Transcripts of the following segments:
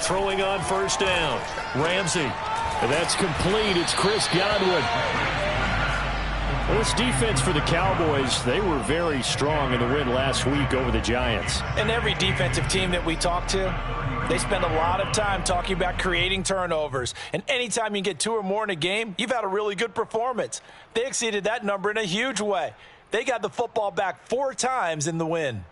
throwing on first down. Ramsey. And that's complete. It's Chris Godwin. Well, this defense for the Cowboys, they were very strong in the win last week over the Giants. And every defensive team that we talk to, they spend a lot of time talking about creating turnovers. And anytime you get 2 or more in a game, you've had a really good performance. They exceeded that number in a huge way. They got the football back 4 times in the win.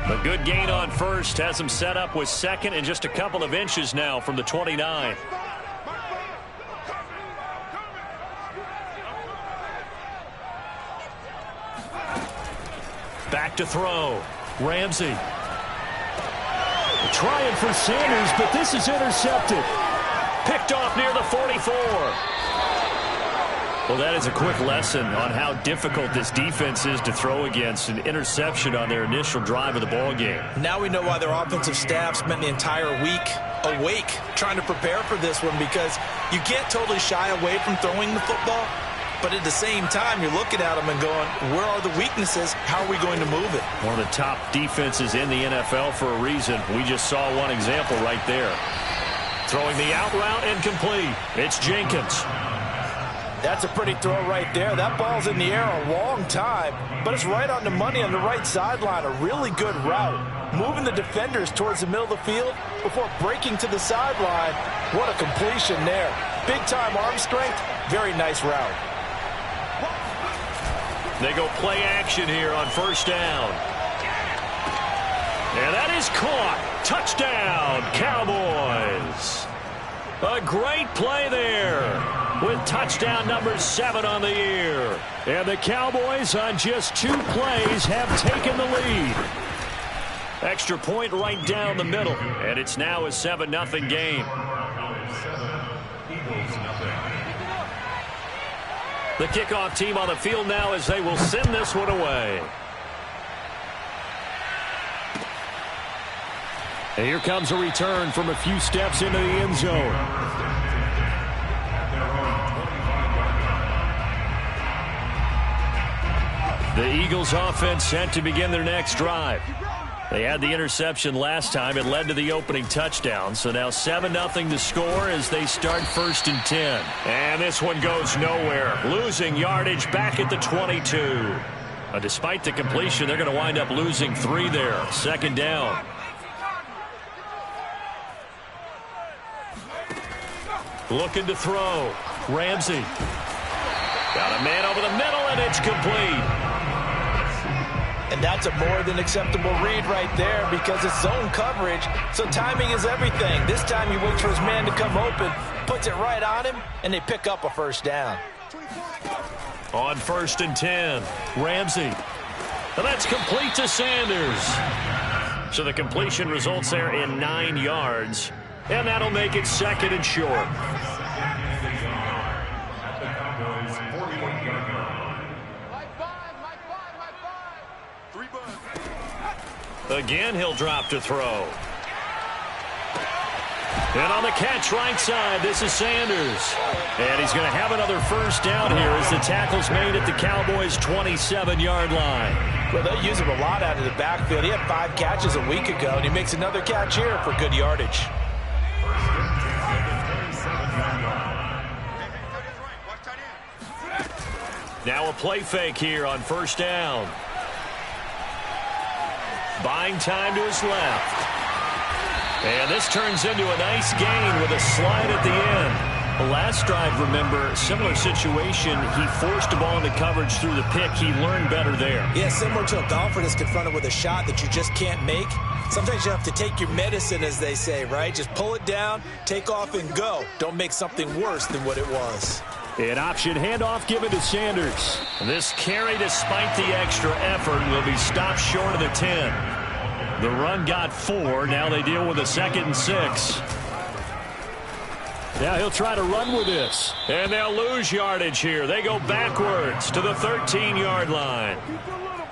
A good gain on first has him set up with second and just a couple of inches now from the 29. Back to throw. Ramsey. Trying for Sanders, but this is intercepted. Picked off near the 44. Well, that is a quick lesson on how difficult this defense is to throw against. An interception on their initial drive of the ball game. Now we know why their offensive staff spent the entire week awake trying to prepare for this one, because you can't totally shy away from throwing the football, but at the same time you're looking at them and going, where are the weaknesses? How are we going to move it? One of the top defenses in the NFL for a reason. We just saw one example right there. Throwing the out route incomplete. It's Jenkins. That's a pretty throw right there. That ball's in the air a long time, but it's right on the money on the right sideline. A really good route. Moving the defenders towards the middle of the field before breaking to the sideline. What a completion there. Big-time arm strength. Very nice route. They go play action here on first down. And that is caught. Touchdown, Cowboys. A great play there with touchdown number 7 on the year. And the Cowboys on just 2 plays have taken the lead. Extra point right down the middle. And it's now a 7-0 game. The kickoff team on the field now as they will send this one away. And here comes a return from a few steps into the end zone. The Eagles offense set to begin their next drive. They had the interception last time. It led to the opening touchdown. So now 7-0 to score as they start 1st and 10. And this one goes nowhere. Losing yardage back at the 22. Despite the completion, they're going to wind up losing 3 there. 2nd down. Looking to throw. Ramsey. Got a man over the middle, and it's complete. And that's a more than acceptable read right there, because it's zone coverage, so timing is everything. This time he waits for his man to come open, puts it right on him, and they pick up a 1st down. On 1st and 10, Ramsey. And that's complete to Sanders. So the completion results there in 9 yards, and that'll make it 2nd and short. Again, he'll drop to throw. And on the catch right side, this is Sanders. And he's going to have another 1st down here as the tackle's made at the Cowboys' 27-yard line. Well, they use him a lot out of the backfield. He had 5 catches a week ago, and he makes another catch here for good yardage. Now a play fake here on 1st down. Buying time to his left. And this turns into a nice gain with a slide at the end. The last drive, remember, similar situation. He forced the ball into coverage through the pick. He learned better there. Yeah, similar to a golfer that's confronted with a shot that you just can't make. Sometimes you have to take your medicine, as they say, right? Just pull it down, take off, and go. Don't make something worse than what it was. An option handoff given to Sanders. This carry, despite the extra effort, will be stopped short of the 10. The run got 4. Now they deal with a 2nd and 6. Now he'll try to run with this. And they'll lose yardage here. They go backwards to the 13-yard line.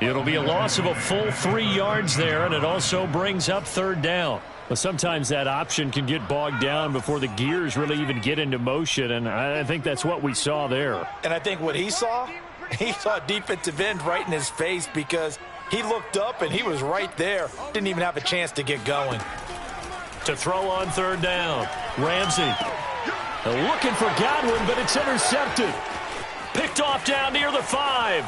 It'll be a loss of a full 3 yards there, and it also brings up 3rd down. But sometimes that option can get bogged down before the gears really even get into motion, and I think that's what we saw there. And I think what he saw defensive end right in his face, because he looked up and he was right there. Didn't even have a chance to get going. To throw on third down. Ramsey. Looking for Godwin, but it's intercepted. Picked off down near the 5.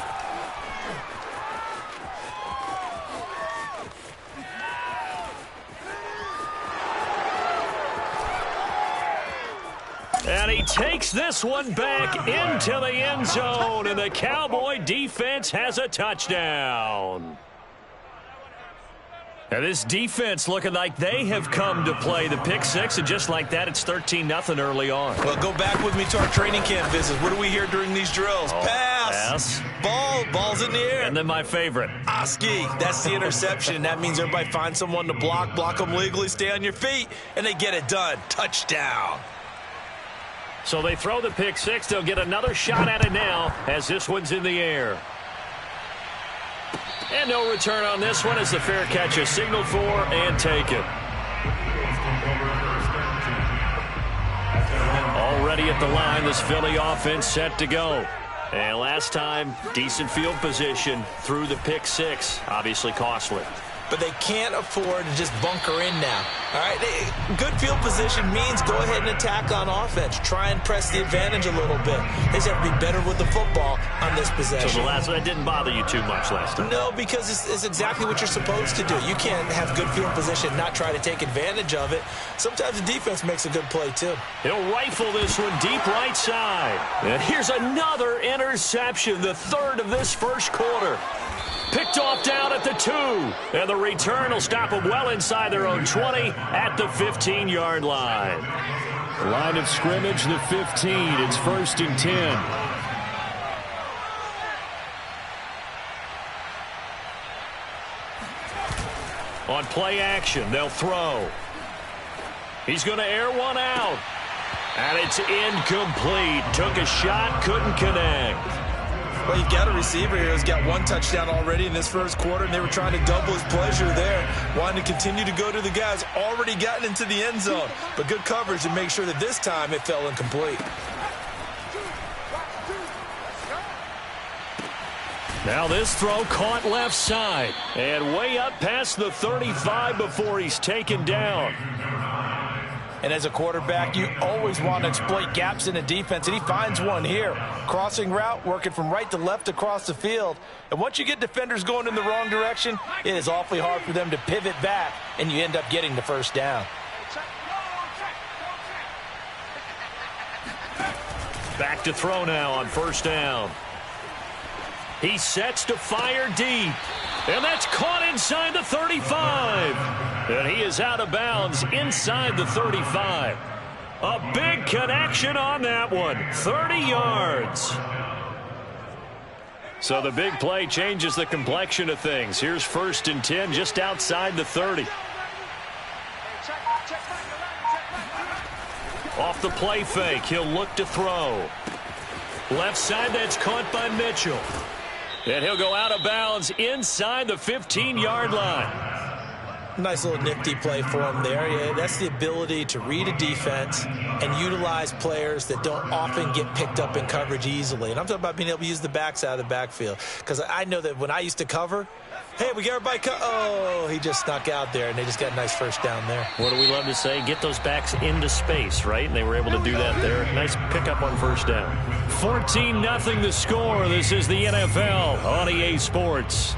And he takes this one back into the end zone, and the Cowboy defense has a touchdown. Now this defense looking like they have come to play. The pick six, and just like that, it's 13-0 early on. Well, go back with me to our training camp visits. What do we hear during these drills? Pass. Ball's in the air. And then my favorite. Oski. That's the interception. That means everybody finds someone to block them legally, stay on your feet, and they get it done. Touchdown. So they throw the pick six. They'll get another shot at it now as this one's in the air. And no return on this one as the fair catch is signaled for and taken. Already at the line, this Philly offense set to go. And last time, decent field position through the pick six. Obviously costly. But they can't afford to just bunker in now. All right, good field position means go ahead and attack on offense. Try and press the advantage a little bit. They just have to be better with the football on this possession. So the last one, that didn't bother you too much last time? No, because it's exactly what you're supposed to do. You can't have good field position and not try to take advantage of it. Sometimes the defense makes a good play, too. He'll rifle this one deep right side. And here's another interception, the third of this first quarter. Picked off down at the 2. And the return will stop them well inside their own 20 at the 15-yard line. Line of scrimmage, the 15. It's 1st and 10. On play action, they'll throw. He's going to air one out. And it's incomplete. Took a shot, couldn't connect. Well, you've got a receiver here who's got one touchdown already in this first quarter, and they were trying to double his pleasure there, wanting to continue to go to the guys already gotten into the end zone. But good coverage to make sure that this time it fell incomplete. Now this throw caught left side, and way up past the 35 before he's taken down. And as a quarterback, you always want to exploit gaps in the defense, and he finds one here. Crossing route, working from right to left across the field. And once you get defenders going in the wrong direction, it is awfully hard for them to pivot back, and you end up getting the first down. Back to throw now on first down. He sets to fire deep. And that's caught inside the 35. And he is out of bounds inside the 35. A big connection on that one. 30 yards. So the big play changes the complexion of things. Here's 1st and 10 just outside the 30. Off the play fake, he'll look to throw. Left side, that's caught by Mitchell. And he'll go out of bounds inside the 15-yard line. Nice little nifty play for him there. Yeah, that's the ability to read a defense and utilize players that don't often get picked up in coverage easily. And I'm talking about being able to use the backs out of the backfield. Because I know that when I used to cover, hey, we got everybody oh, he just snuck out there, and they just got a nice first down there. What do we love to say? Get those backs into space, right? And they were able to do that there. Nice pickup on first down. 14-0 the score. This is the NFL on EA Sports.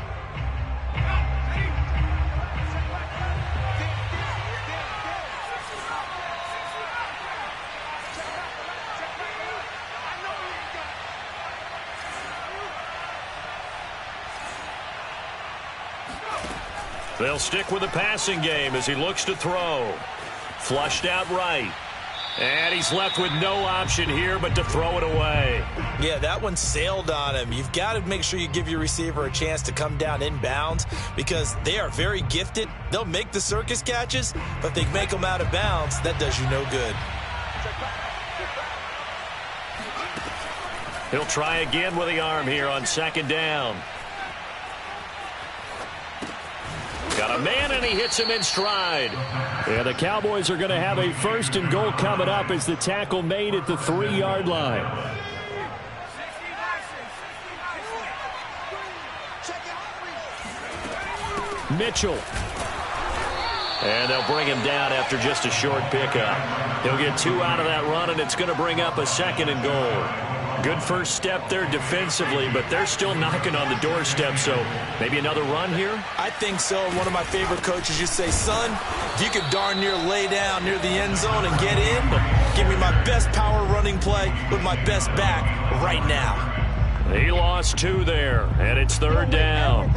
They'll stick with the passing game as he looks to throw. Flushed out right. And he's left with no option here but to throw it away. Yeah, that one sailed on him. You've got to make sure you give your receiver a chance to come down inbounds because they are very gifted. They'll make the circus catches, but if they make them out of bounds, that does you no good. He'll try again with the arm here on 2nd down. Got a man, and he hits him in stride. And the Cowboys are going to have a 1st and goal coming up as the tackle made at the 3-yard line. Mitchell. And they'll bring him down after just a short pickup. He'll get 2 out of that run, and it's going to bring up a 2nd and goal. Good first step there defensively, but they're still knocking on the doorstep, so maybe another run here? I think so. One of my favorite coaches used to say, son, you could darn near lay down near the end zone and get in, but give me my best power running play with my best back right now. He lost 2 there, and it's 3rd down.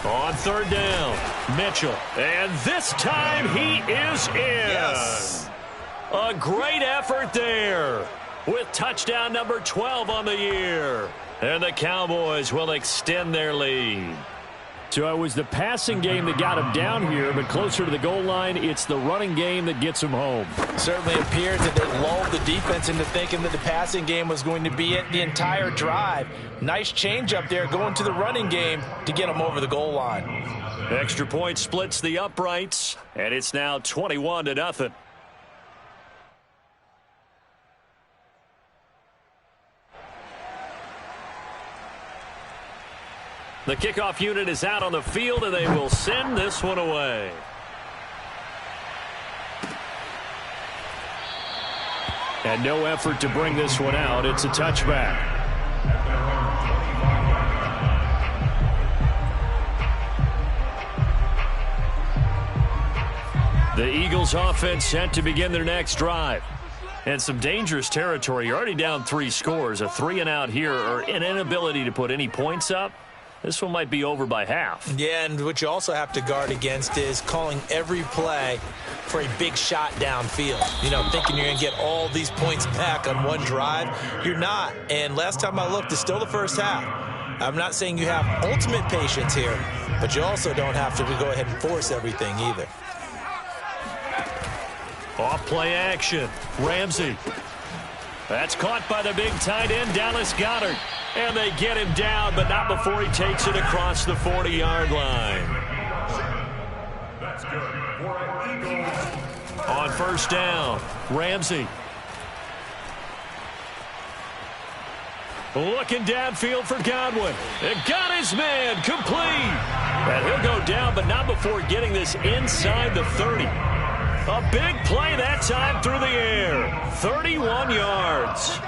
On 3rd down, Mitchell. And this time he is in. Yes. A great effort there with touchdown number 12 on the year. And the Cowboys will extend their lead. So it was the passing game that got him down here, but closer to the goal line, it's the running game that gets him home. Certainly appears that they lulled the defense into thinking that the passing game was going to be it the entire drive. Nice change up there going to the running game to get him over the goal line. Extra point splits the uprights, and it's now 21-0. The kickoff unit is out on the field, and they will send this one away. And no effort to bring this one out. It's a touchback. The Eagles offense set to begin their next drive. And some dangerous territory. You're already down 3 scores. A 3-and-out here, or an inability to put any points up. This one might be over by half. Yeah, and what you also have to guard against is calling every play for a big shot downfield. You know, thinking you're going to get all these points back on one drive. You're not. And last time I looked, it's still the first half. I'm not saying you have ultimate patience here, but you also don't have to go ahead and force everything either. Off play action. Ramsey. That's caught by the big tight end, Dallas Goedert. And they get him down, but not before he takes it across the 40-yard line. That's good. On 1st down, Ramsey. Looking downfield for Godwin. And got his man complete. And he'll go down, but not before getting this inside the 30. A big play that time through the air. 31 yards.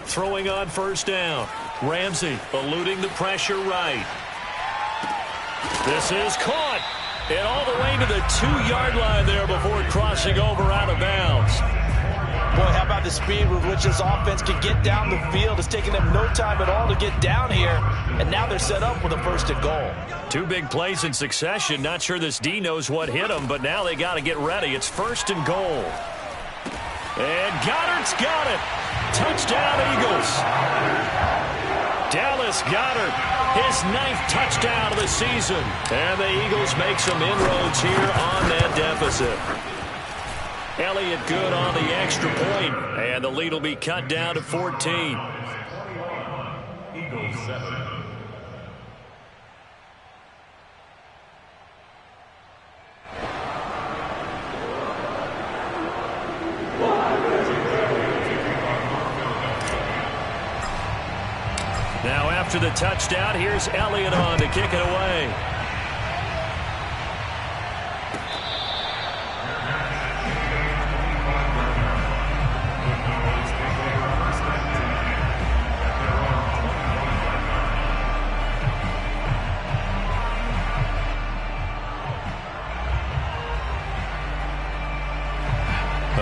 Throwing on 1st down. Ramsey eluding the pressure right. This is caught. And all the way to the 2-yard line there before crossing over out of bounds. Boy, how about the speed with which this offense can get down the field? It's taking them no time at all to get down here. And now they're set up with a 1st and goal. 2 big plays in succession. Not sure this D knows what hit him, but now they got to get ready. It's 1st and goal. And Goddard's got it. Touchdown, Eagles. Dallas Goedert, his 9th touchdown of the season. And the Eagles make some inroads here on that deficit. Elliott good on the extra point, and the lead will be cut down to 14. Eagles 7. Now after the touchdown, here's Elliott on to kick it away.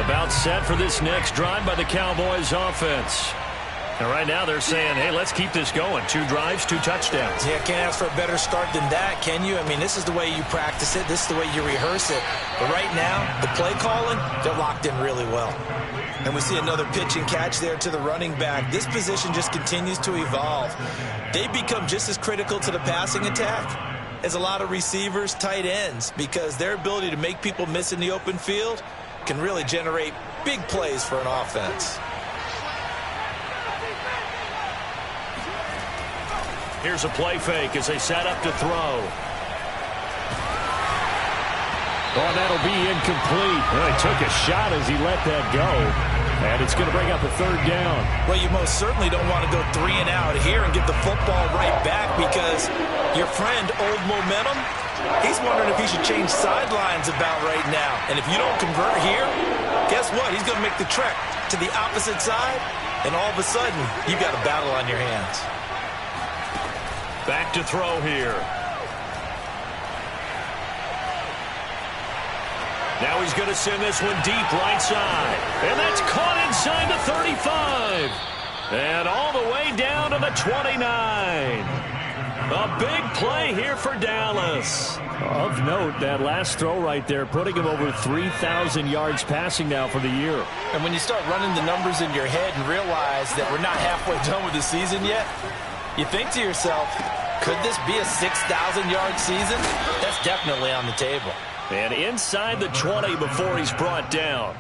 About set for this next drive by the Cowboys offense. And right now they're saying, hey, let's keep this going. 2 drives, 2 touchdowns. Yeah, can't ask for a better start than that, can you? I mean, this is the way you practice it. This is the way you rehearse it. But right now, the play calling, they're locked in really well. And we see another pitch and catch there to the running back. This position just continues to evolve. They become just as critical to the passing attack as a lot of receivers, tight ends, because their ability to make people miss in the open field can really generate big plays for an offense. Here's a play fake as they set up to throw. Oh, that'll be incomplete. Well, he took a shot as he let that go. And it's going to bring up a third down. Well, you most certainly don't want to go 3 and out here and get the football right back because your friend, Old Momentum, he's wondering if he should change sidelines about right now. And if you don't convert here, guess what? He's going to make the trek to the opposite side, and all of a sudden, you've got a battle on your hands. Back to throw here. Now he's going to send this one deep right side. And that's caught inside the 35. And all the way down to the 29. A big play here for Dallas. Of note, that last throw right there, putting him over 3,000 yards passing now for the year. And when you start running the numbers in your head and realize that we're not halfway done with the season yet, you think to yourself, could this be a 6,000-yard season? That's definitely on the table. And inside the 20 before he's brought down.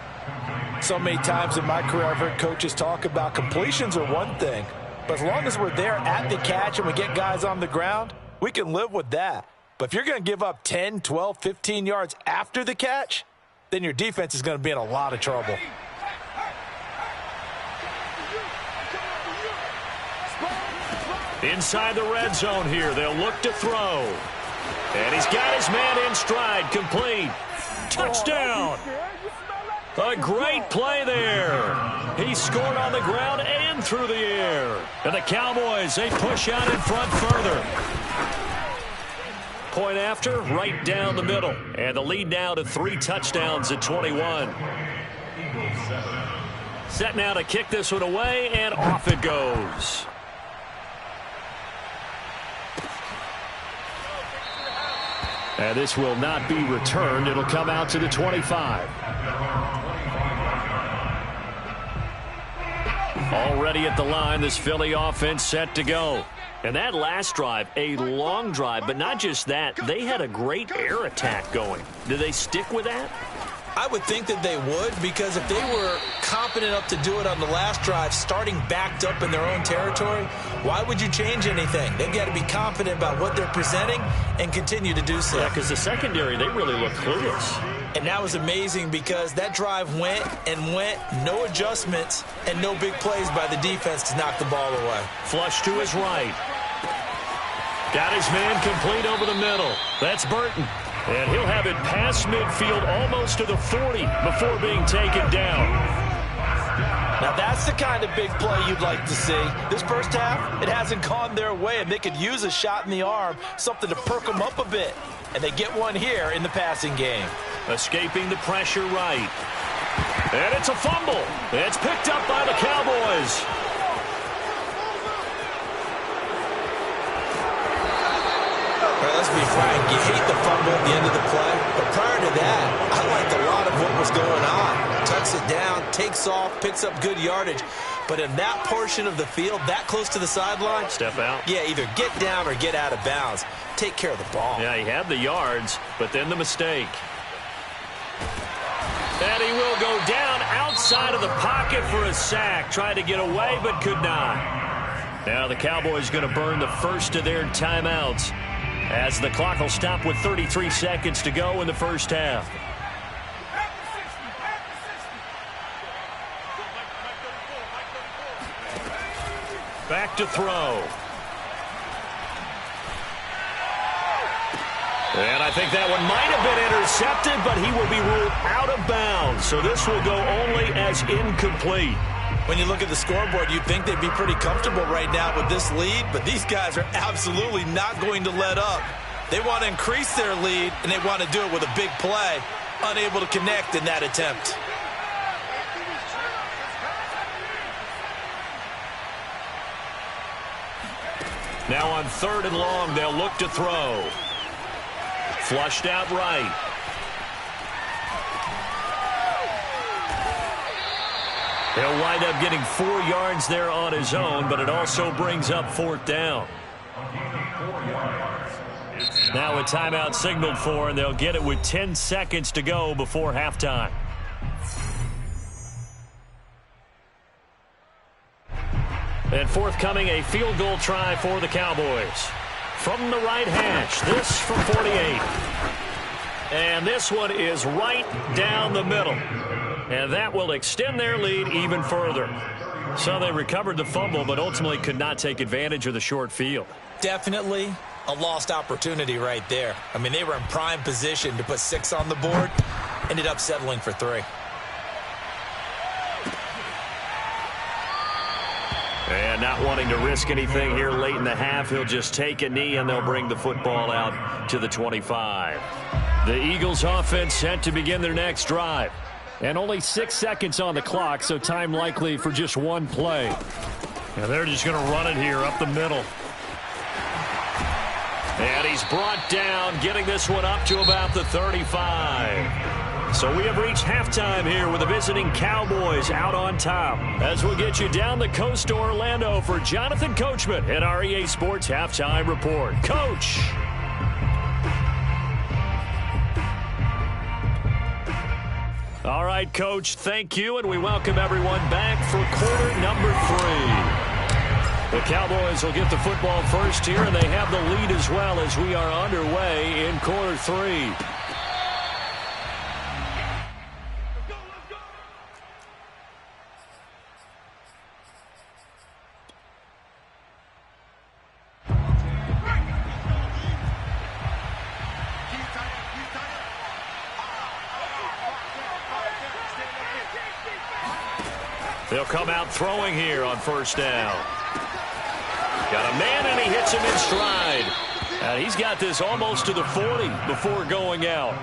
So many times in my career, I've heard coaches talk about completions are one thing. But as long as we're there at the catch and we get guys on the ground, we can live with that. But if you're going to give up 10, 12, 15 yards after the catch, then your defense is going to be in a lot of trouble. Inside the red zone here, they'll look to throw. And he's got his man in stride, complete. Touchdown. A great play there. He scored on the ground and through the air. And the Cowboys, they push out in front further. Point after, right down the middle. And the lead now to 3 touchdowns at 21. Set now to kick this one away, and off it goes. And this will not be returned. It'll come out to the 25. Already at the line, this Philly offense set to go. And that last drive, a long drive, but not just that. They had a great air attack going. Do they stick with that? I would think that they would, because if they were confident enough to do it on the last drive, starting backed up in their own territory, why would you change anything? They've got to be confident about what they're presenting and continue to do so. Yeah, because the secondary, they really look clueless. And that was amazing because that drive went and went, no adjustments, and no big plays by the defense to knock the ball away. Flush to his right. Got his man complete over the middle. That's Burton. And he'll have it past midfield almost to the 40 before being taken down. Now that's the kind of big play you'd like to see. This first half, it hasn't gone their way, and they could use a shot in the arm, something to perk them up a bit. And they get one here in the passing game. Escaping the pressure right. And it's a fumble. It's picked up by the Cowboys. Let's be frank, you hate the fumble at the end of the play, but prior to that, I liked a lot of what was going on. Tucks it down, takes off, picks up good yardage, but in that portion of the field, that close to the sideline, step out. Yeah, either get down or get out of bounds. Take care of the ball. Yeah, he had the yards, but then the mistake. And he will go down outside of the pocket for a sack. Tried to get away, but could not. Now the Cowboys going to burn the first of their timeouts, as the clock will stop with 33 seconds to go in the first half. Back to throw. And I think that one might have been intercepted, but he will be ruled out of bounds. So this will go only as incomplete. When you look at the scoreboard, you'd think they'd be pretty comfortable right now with this lead, but these guys are absolutely not going to let up. They want to increase their lead, and they want to do it with a big play. Unable to connect in that attempt. Now on 3rd and long, they'll look to throw. Flushed out right. He'll wind up getting 4 yards there on his own, but it also brings up 4th down. Now a timeout signaled for, and they'll get it with 10 seconds to go before halftime. And forthcoming, a field goal try for the Cowboys. From the right hash, this from 48. And this one is right down the middle. And that will extend their lead even further. So they recovered the fumble, but ultimately could not take advantage of the short field. Definitely a lost opportunity right there. I mean, they were in prime position to put 6 on the board. Ended up settling for 3. And not wanting to risk anything here late in the half, he'll just take a knee, and they'll bring the football out to the 25. The Eagles offense set to begin their next drive. And only 6 seconds on the clock, so time likely for just one play. And they're just going to run it here up the middle. And he's brought down, getting this one up to about the 35. So we have reached halftime here with the visiting Cowboys out on top. As we'll get you down the coast to Orlando for Jonathan Coachman at our EA Sports Halftime Report. Coach. All right, Coach, thank you, and we welcome everyone back for quarter number 3. The Cowboys will get the football first here, and they have the lead as well as we are underway in quarter 3. They'll come out throwing here on first down. Got a man, and he hits him in stride. And he's got this almost to the 40 before going out.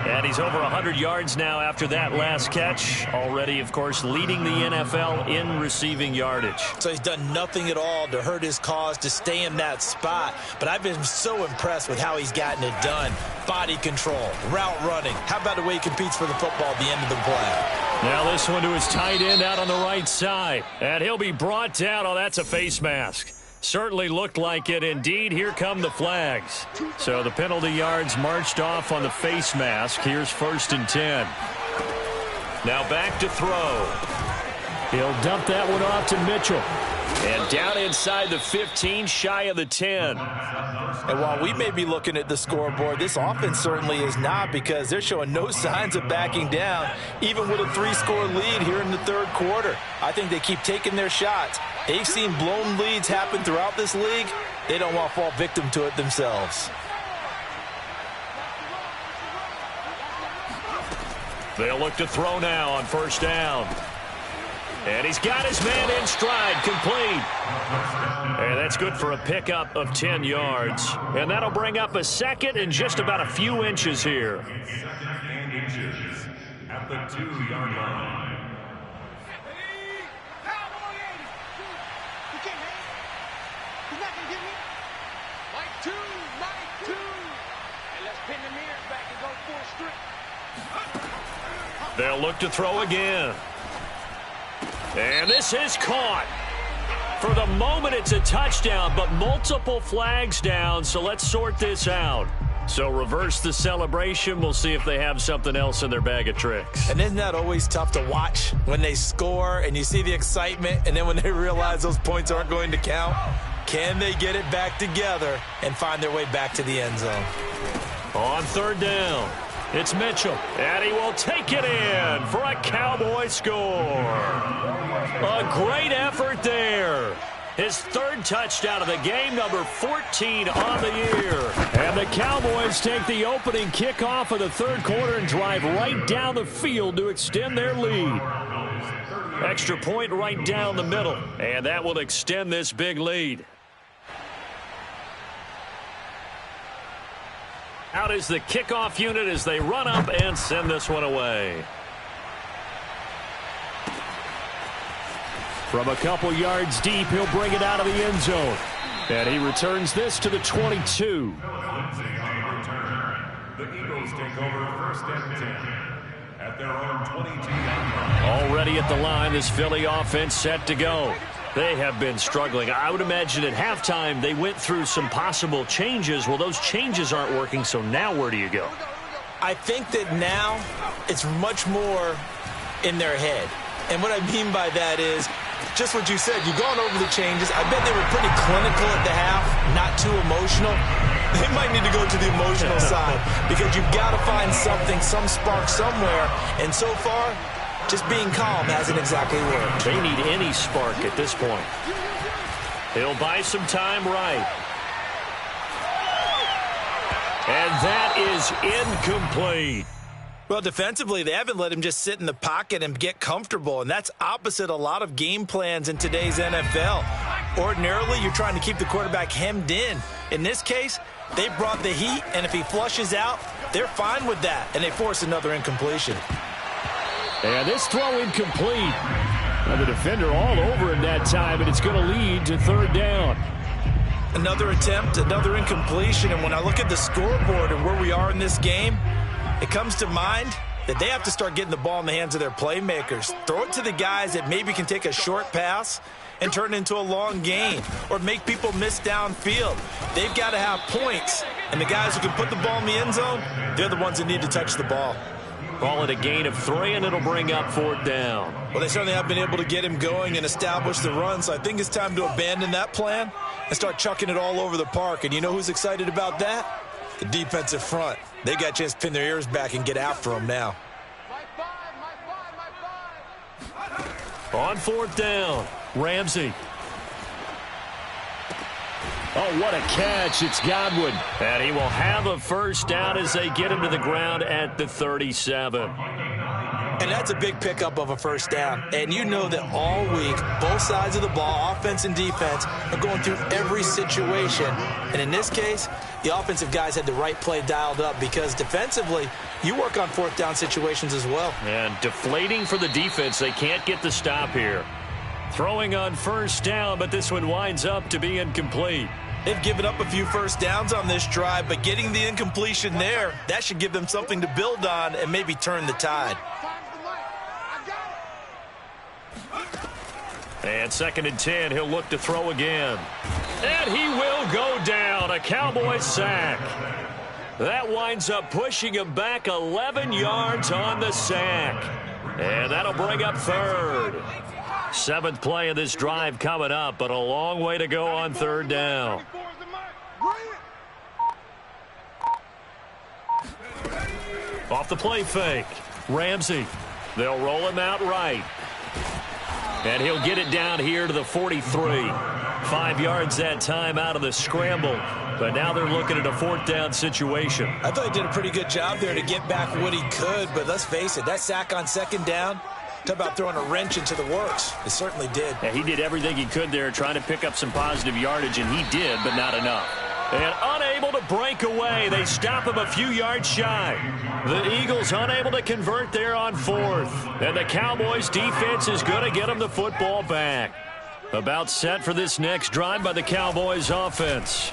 And he's over 100 yards now after that last catch. Already, of course, leading the NFL in receiving yardage. So he's done nothing at all to hurt his cause, to stay in that spot. But I've been so impressed with how he's gotten it done. Body control, route running. How about the way he competes for the football at the end of the play? Now this one to his tight end out on the right side. And he'll be brought down. Oh, that's a face mask. Certainly looked like it. Indeed, here come the flags. So the penalty yards marched off on the face mask. Here's 1st and 10. Now back to throw. He'll dump that one off to Mitchell. And down inside the 15, shy of the 10. And while we may be looking at the scoreboard, this offense certainly is not, because they're showing no signs of backing down, even with a 3-score lead here in the third quarter. I think they keep taking their shots. They've seen blown leads happen throughout this league. They don't want to fall victim to it themselves. They'll look to throw now on first down. And he's got his man in stride, complete. And that's good for a pickup of 10 yards. And that'll bring up a second and just about a few inches here. Second and inches at the 2-yard line. They'll look to throw again. And this is caught. For the moment, it's a touchdown, but multiple flags down, so let's sort this out. So reverse the celebration. We'll see if they have something else in their bag of tricks. And isn't that always tough to watch when they score and you see the excitement, and then when they realize those points aren't going to count? Can they get it back together and find their way back to the end zone? On third down, it's Mitchell, and he will take it in for a Cowboy score. A great effort there. His 3rd touchdown of the game, number 14 on the year. And the Cowboys take the opening kickoff of the third quarter and drive right down the field to extend their lead. Extra point right down the middle, and that will extend this big lead. Out is the kickoff unit as they run up and send this one away. From a couple yards deep, he'll bring it out of the end zone. And he returns this to the 22. The Eagles take over 1st and 10 at their own 22-yard line. Already at the line, this Philly offense set to go. They have been struggling. I would imagine at halftime they went through some possible changes. Well, those changes aren't working, so now where do you go? I think that now it's much more in their head. And what I mean by that is just what you said. You've gone over the changes. I bet they were pretty clinical at the half, not too emotional. They might need to go to the emotional side, because you've got to find something, some spark somewhere. And so far, Just being calm hasn't exactly worked. They need any spark at this point. He'll buy some time right. And that is incomplete. Well, defensively, they haven't let him just sit in the pocket and get comfortable, and that's opposite a lot of game plans in today's NFL. Ordinarily, you're trying to keep the quarterback hemmed in. In this case, they brought the heat, and if he flushes out, they're fine with that, and they force another incompletion. And this throw incomplete. Now the defender all over him that time, and it's going to lead to third down. Another attempt, another incompletion, and when I look at the scoreboard and where we are in this game, it comes to mind that they have to start getting the ball in the hands of their playmakers. Throw it to the guys that maybe can take a short pass and turn it into a long gain or make people miss downfield. They've got to have points, and the guys who can put the ball in the end zone, they're the ones that need to touch the ball. Call it a gain of 3, and it'll bring up fourth down. Well, they certainly have been able to get him going and establish the run, so I think it's time to abandon that plan and start chucking it all over the park. And you know who's excited about that? The defensive front. They got a chance to pin their ears back and get after him now. On fourth down, Ramsey. Oh, what a catch. It's Godwin. And he will have a first down as they get him to the ground at the 37. And that's a big pickup of a first down. And you know that all week, both sides of the ball, offense and defense, are going through every situation. And in this case, the offensive guys had the right play dialed up because defensively, you work on fourth down situations as well. And deflating for the defense. They can't get the stop here. Throwing on first down, but this one winds up to be incomplete. They've given up a few first downs on this drive, but getting the incompletion there, that should give them something to build on and maybe turn the tide. And 2nd and 10, he'll look to throw again. And he will go down, a Cowboys sack. That winds up pushing him back 11 yards on the sack. And that'll bring up third. 7th play of this drive coming up, but a long way to go on third down. Off the play fake, Ramsey. They'll roll him out right. And he'll get it down here to the 43. 5 yards that time out of the scramble. But now they're looking at a fourth down situation. I thought he did a pretty good job there to get back what he could, but let's face it, that sack on 2nd down, talk about throwing a wrench into the works. It certainly did. Yeah, he did everything he could there trying to pick up some positive yardage, and he did, but not enough. And unable to break away. They stop him a few yards shy. The Eagles unable to convert there on 4th. And the Cowboys defense is going to get them the football back. About set for this next drive by the Cowboys offense.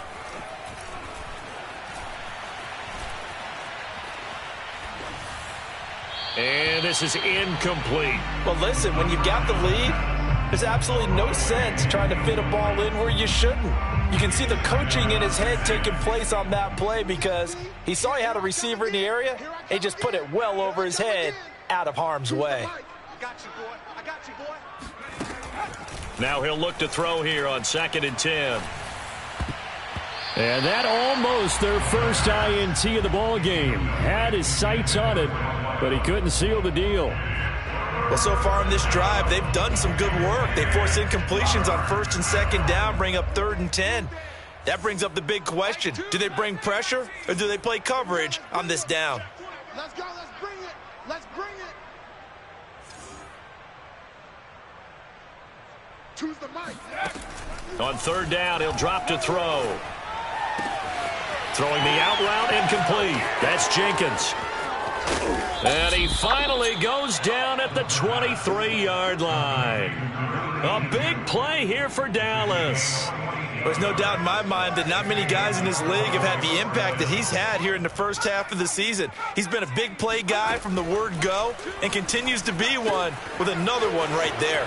And this is incomplete. Well, listen, when you've got the lead, there's absolutely no sense trying to fit a ball in where you shouldn't. You can see the coaching in his head taking place on that play because he saw he had a receiver in the area. He just put it well over his head out of harm's way. Now he'll look to throw here on 2nd and 10. And that almost their first INT of the ball game. Had his sights on it, but he couldn't seal the deal. Well, so far in this drive, they've done some good work. They force incompletions on 1st and 2nd down, bring up 3rd and 10. That brings up the big question. Do they bring pressure or do they play coverage on this down? Let's go. Let's bring it. Let's bring it. Choose the mic. On 3rd down, he'll drop to throw. Throwing the out route, incomplete. That's Jenkins. And he finally goes down at the 23-yard line. A big play here for Dallas. There's no doubt in my mind that not many guys in this league have had the impact that he's had here in the first half of the season. He's been a big play guy from the word go and continues to be one with another one right there.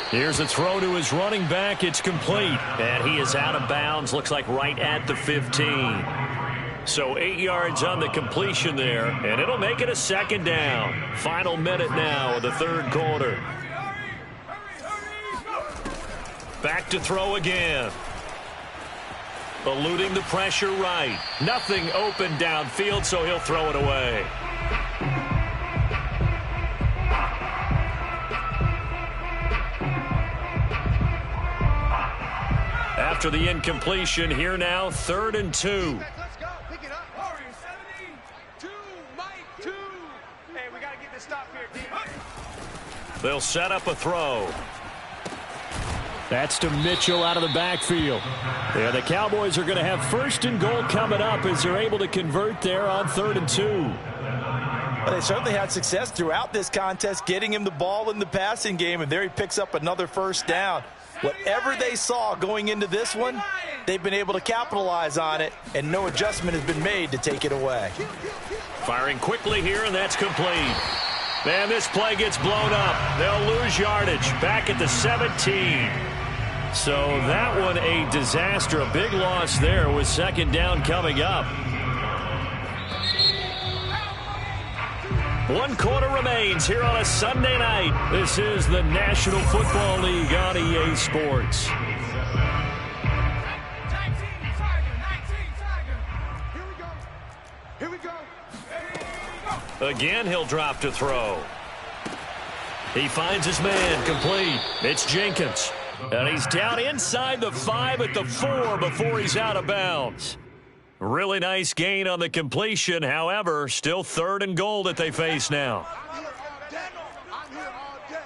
Here's a throw to his running back. It's complete. And he is out of bounds. Looks like right at the 15. So 8 yards on the completion there, and it'll make it a 2nd down. Final minute now of the 3rd quarter. Back to throw again. Eluding the pressure right. Nothing open downfield, so he'll throw it away. after the incompletion. Here now, 3rd and 2. Let's go. Pick it up. Warriors 72, Mike 2. Hey, we got to get this stop here, D. They'll set up a throw. That's to Mitchell out of the backfield. Yeah, the Cowboys are going to have 1st and goal coming up as they're able to convert there on 3rd and 2. Well, they certainly had success throughout this contest getting him the ball in the passing game, and there he picks up another 1st down. Whatever they saw going into this one, they've been able to capitalize on it, and no adjustment has been made to take it away. Firing quickly here, and that's complete. Man, this play gets blown up. They'll lose yardage back at the 17. So that one a disaster. A big loss there with 2nd down coming up. 1 quarter remains here on a Sunday night. This is the National Football League on EA Sports. Here we go. Again, he'll drop to throw. He finds his man, complete. It's Jenkins. And he's down inside the 5 at the 4 before he's out of bounds. Really nice gain on the completion. However, still 3rd and goal that they face now. I'm here all day.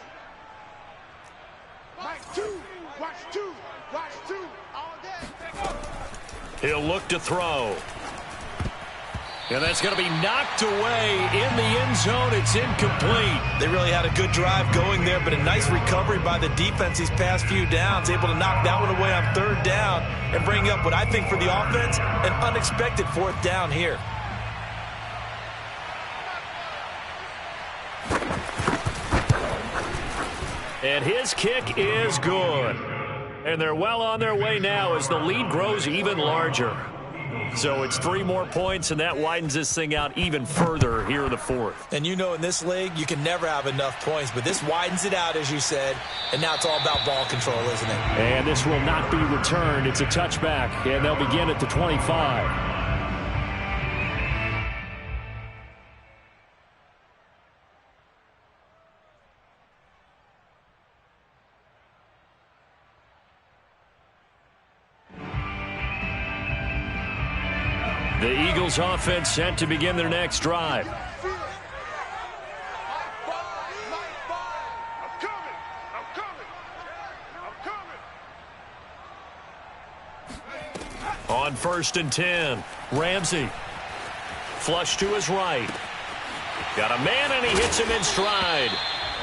Mike 2. Watch 2. Watch 2 all day. He'll look to throw. And that's going to be knocked away in the end zone. It's incomplete. They really had a good drive going there, but a nice recovery by the defense these past few downs, able to knock that one away on 3rd down and bring up what I think for the offense, an unexpected 4th down here. And his kick is good. And they're well on their way now as the lead grows even larger. So it's 3 more points, and that widens this thing out even further here in the 4th. And you know in this league, you can never have enough points, but this widens it out, as you said, and now it's all about ball control, isn't it? And this will not be returned. It's a touchback, and they'll begin at the 25. The Eagles offense set to begin their next drive. On 1st and 10, Ramsey. Flush to his right. Got a man, and he hits him in stride.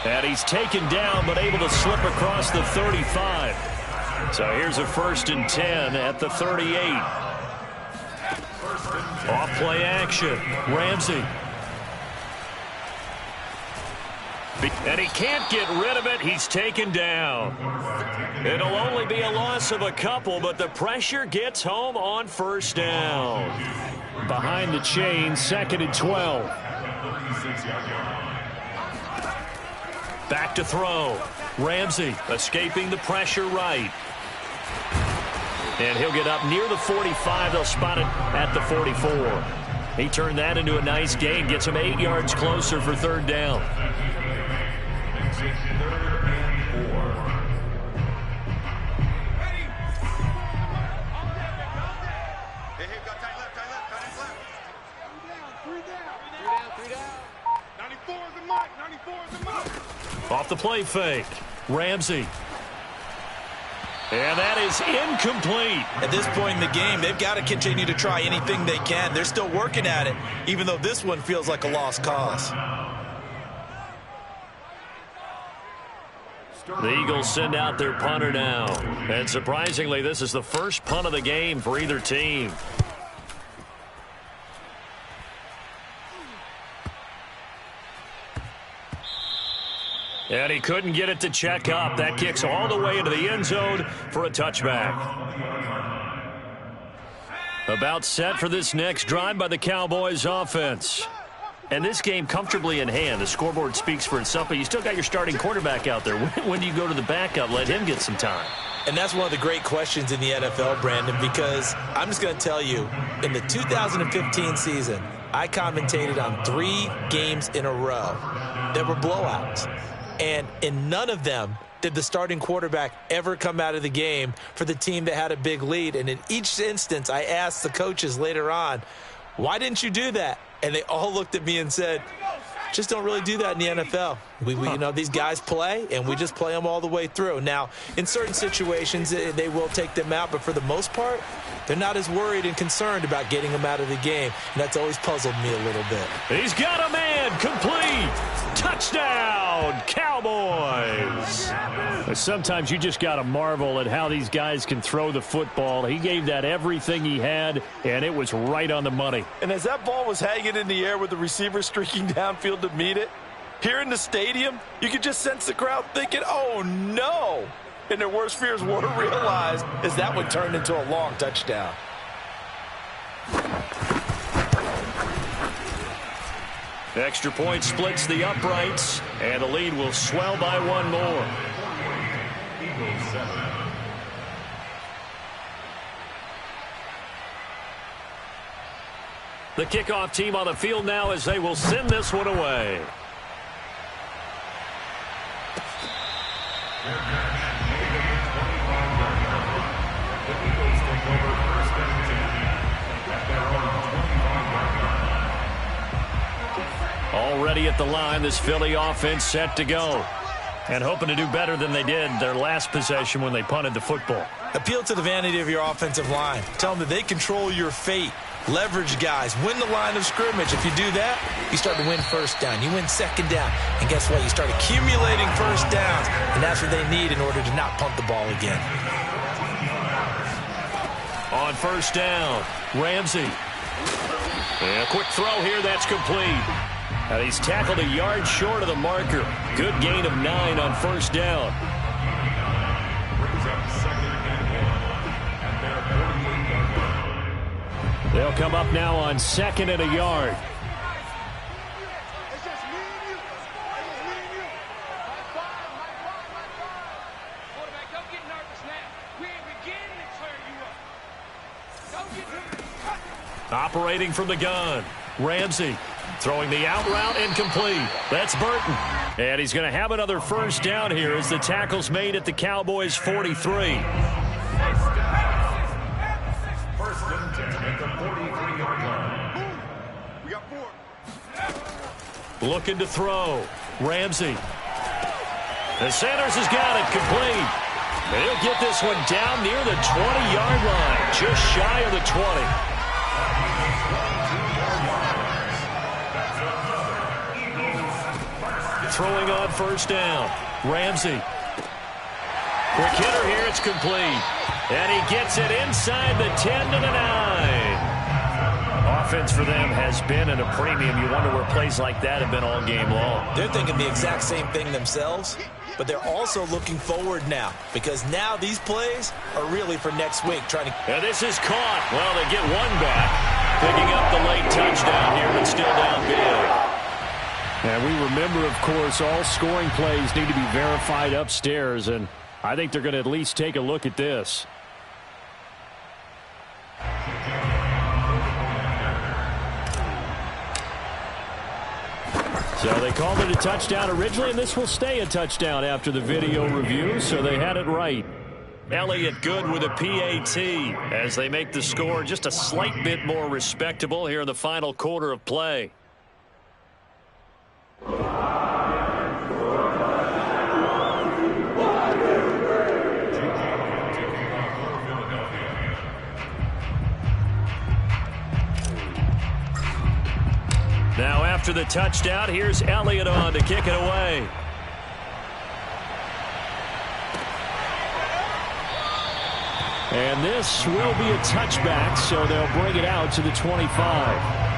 And he's taken down, but able to slip across the 35. So here's a 1st and 10 at the 38. Off play action. Ramsey. And he can't get rid of it. He's taken down. It'll only be a loss of a couple, but the pressure gets home on 1st down. Behind the chain, 2nd and 12. Back to throw. Ramsey escaping the pressure right. And he'll get up near the 45. They'll spot it at the 44. He turned that into a nice gain. Gets him 8 yards closer for 3rd down. Off the play fake. Ramsey. And that is incomplete. At this point in the game, they've got to continue to try anything they can. They're still working at it, even though this one feels like a lost cause. The Eagles send out their punter now. And surprisingly, this is the first punt of the game for either team. And he couldn't get it to check up. That kicks all the way into the end zone for a touchback. About set for this next drive by the Cowboys offense. And this game comfortably in hand. The scoreboard speaks for itself, but you still got your starting quarterback out there. When do you go to the backup, let him get some time? And that's one of the great questions in the NFL, Brandon, because I'm just going to tell you, in the 2015 season, I commentated on 3 games in a row that were blowouts. And in none of them did the starting quarterback ever come out of the game for the team that had a big lead. And in each instance, I asked the coaches later on, why didn't you do that? And they all looked at me and said, just don't really do that in the NFL. You know, these guys play, and we just play them all the way through. Now, in certain situations, they will take them out, but for the most part, they're not as worried and concerned about getting them out of the game, and that's always puzzled me a little bit. He's got a man, complete, touchdown, Cowboys. Sometimes you just got to marvel at how these guys can throw the football. He gave that everything he had, and it was right on the money. And as that ball was hanging in the air with the receiver streaking downfield to meet it, here in the stadium, you could just sense the crowd thinking, oh, no. And their worst fears were realized as that one turned into a long touchdown. Extra point splits the uprights, and the lead will swell by one more. The kickoff team on the field now as they will send this one away. Already at the line, this Philly offense set to go. And hoping to do better than they did their last possession when they punted the football. Appeal to the vanity of your offensive line. Tell them that they control your fate. Leverage guys. Win the line of scrimmage. If you do that, you start to win first down. You win second down. And guess what? You start accumulating first downs. And that's what they need in order to not punt the ball again. On first down, Ramsey. And a quick throw here. That's complete. And he's tackled a yard short of the marker. Good gain of 9 on first down. They'll come up now on 2nd and a yard. Operating from the gun, Ramsey. Throwing the out route incomplete. That's Burton. And he's going to have another first down here as the tackle's made at the Cowboys' 43. First and 10 at the 43-yard line. We got 4. Looking to throw. Ramsey. The Sanders has got it complete. And he'll get this one down near the 20-yard line. Just shy of the 20. Throwing on first down. Ramsey. Quick hitter here. It's complete. And he gets it inside the 10 to the 9. Offense for them has been at a premium. You wonder where plays like that have been all game long. They're thinking the exact same thing themselves, but they're also looking forward now because now these plays are really for next week. And this is caught. Well, they get one back. Picking up the late touchdown here, but still down big. And we remember, of course, all scoring plays need to be verified upstairs, and I think they're going to at least take a look at this. So they called it a touchdown originally, and this will stay a touchdown after the video review, so they had it right. Elliott good with a PAT as they make the score just a slight bit more respectable here in the final quarter of play. Now after the touchdown, here's Elliott on to kick it away. And this will be a touchback, so they'll bring it out to the 25.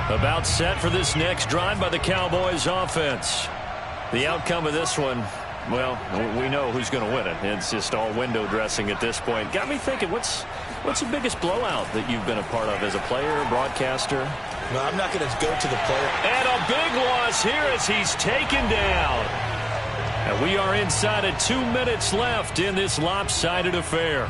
About set for this next drive by the Cowboys offense. The outcome of this one, well, we know who's going to win it. It's just all window dressing at this point. Got me thinking, what's the biggest blowout that you've been a part of as a player, broadcaster? No, I'm not going to go to the player. And a big loss here as he's taken down. And we are inside of 2 minutes left in this lopsided affair.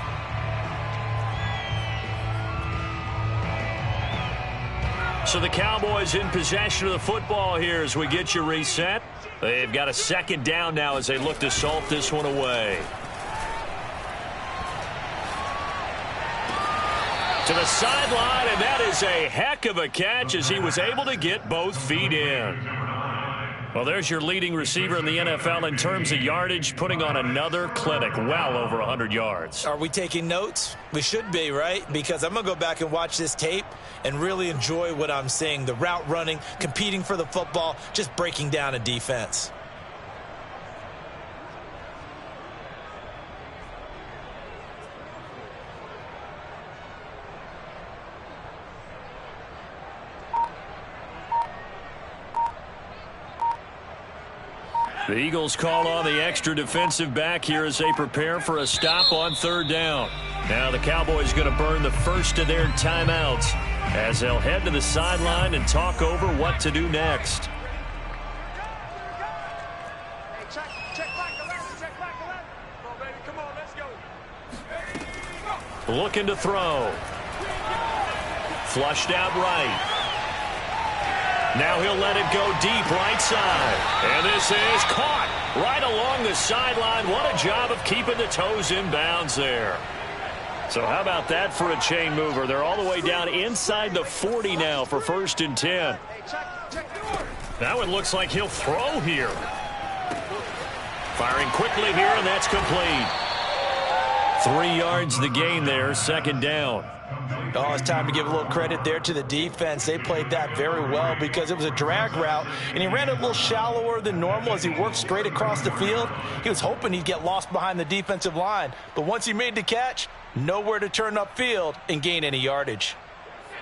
So the Cowboys in possession of the football here as we get you reset. They've got a second down now as they look to salt this one away. To the sideline, and that is a heck of a catch as he was able to get both feet in. Well, there's your leading receiver in the NFL in terms of yardage, putting on another clinic, well over 100 yards. Are we taking notes? We should be, right? Because I'm going to go back and watch this tape and really enjoy what I'm seeing. The route running, competing for the football, just breaking down a defense. The Eagles call on the extra defensive back here as they prepare for a stop on third down. Now the Cowboys going to burn the first of their timeouts as they'll head to the sideline and talk over what to do next. Hey, check back the left, check back the left. Come on, baby, come on, let's go. Looking to throw. Flushed out right. Now he'll let it go deep right side. And this is caught right along the sideline. What a job of keeping the toes in bounds there. So how about that for a chain mover? They're all the way down inside the 40 now for 1st and 10. That one looks like he'll throw here. Firing quickly here, and that's complete. 3 yards the gain there, 2nd down. Oh, it's time to give a little credit there to the defense. They played that very well because it was a drag route, and he ran a little shallower than normal as he worked straight across the field. He was hoping he'd get lost behind the defensive line, but once he made the catch, nowhere to turn upfield and gain any yardage.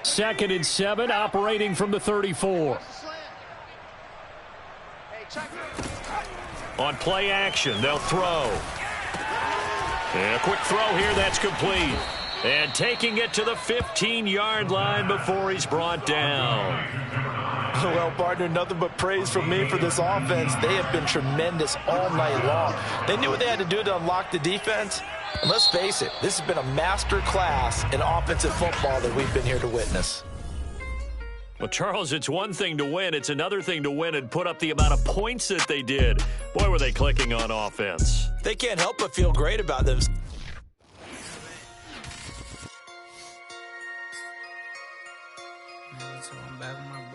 2nd and 7, operating from the 34. On play action, they'll throw. And a quick throw here, that's complete. And taking it to the 15-yard line before he's brought down. Well, partner, nothing but praise from me for this offense. They have been tremendous all night long. They knew what they had to do to unlock the defense. And let's face it, this has been a master class in offensive football that we've been here to witness. Well, Charles, it's one thing to win. It's another thing to win and put up the amount of points that they did. Boy, were they clicking on offense. They can't help but feel great about